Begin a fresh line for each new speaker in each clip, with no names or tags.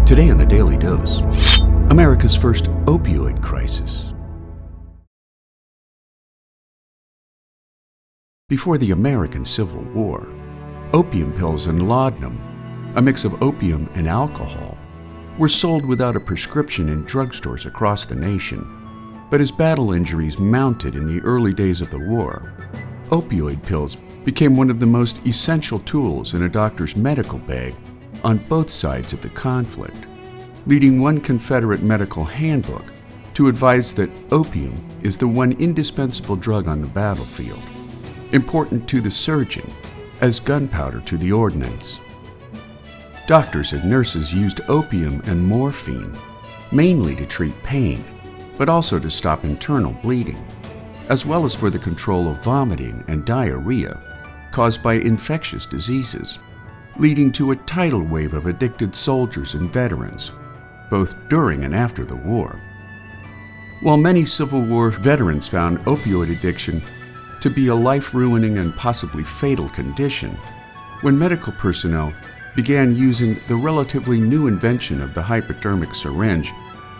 Today on the Daily Dose, America's first opioid crisis. Before the American Civil War, opium pills and laudanum, a mix of opium and alcohol, were sold without a prescription in drugstores across the nation. But as battle injuries mounted in the early days of the war, opioid pills became one of the most essential tools in a doctor's medical bag on both sides of the conflict, leading one Confederate medical handbook to advise that opium is the one indispensable drug on the battlefield, important to the surgeon as gunpowder to the ordnance. Doctors and nurses used opium and morphine mainly to treat pain, but also to stop internal bleeding, as well as for the control of vomiting and diarrhea caused by infectious diseases, leading to a tidal wave of addicted soldiers and veterans, both during and after the war. While many Civil War veterans found opioid addiction to be a life-ruining and possibly fatal condition, when medical personnel began using the relatively new invention of the hypodermic syringe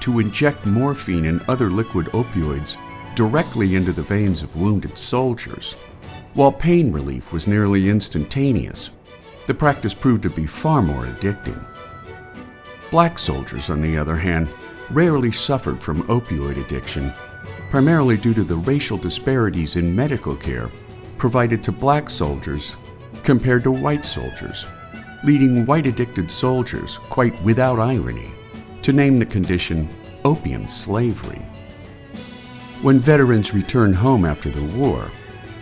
to inject morphine and other liquid opioids directly into the veins of wounded soldiers, while pain relief was nearly instantaneous, the practice proved to be far more addicting. Black soldiers, on the other hand, rarely suffered from opioid addiction, primarily due to the racial disparities in medical care provided to black soldiers compared to white soldiers, leading white-addicted soldiers, quite without irony, to name the condition opium slavery. When veterans returned home after the war,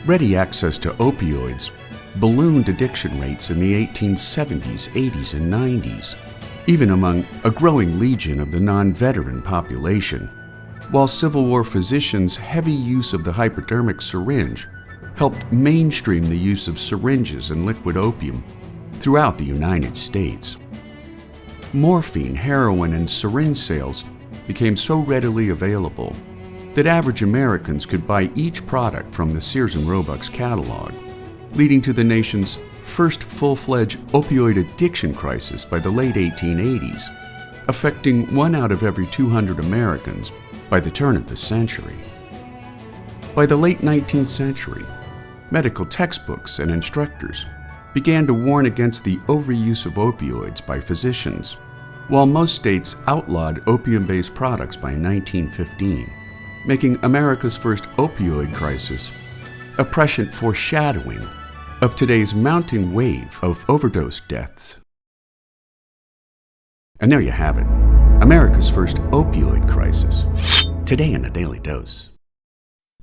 ready access to opioids ballooned addiction rates in the 1870s, 80s, and 90s, even among a growing legion of the non-veteran population, while Civil War physicians' heavy use of the hypodermic syringe helped mainstream the use of syringes and liquid opium throughout the United States. Morphine, heroin, and syringe sales became so readily available that average Americans could buy each product from the Sears and Roebuck's catalog, leading to the nation's first full-fledged opioid addiction crisis by the late 1880s, affecting 1 out of every 200 Americans by the turn of the century. By the late 19th century, medical textbooks and instructors began to warn against the overuse of opioids by physicians, while most states outlawed opium-based products by 1915, making America's first opioid crisis a prescient foreshadowing of today's mounting wave of overdose deaths. And there you have it, America's first opioid crisis. Today in the Daily Dose.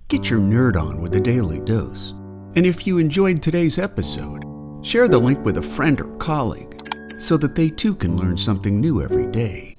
Get your nerd on with the Daily Dose. And if you enjoyed today's episode, share the link with a friend or colleague so that they too can learn something new every day.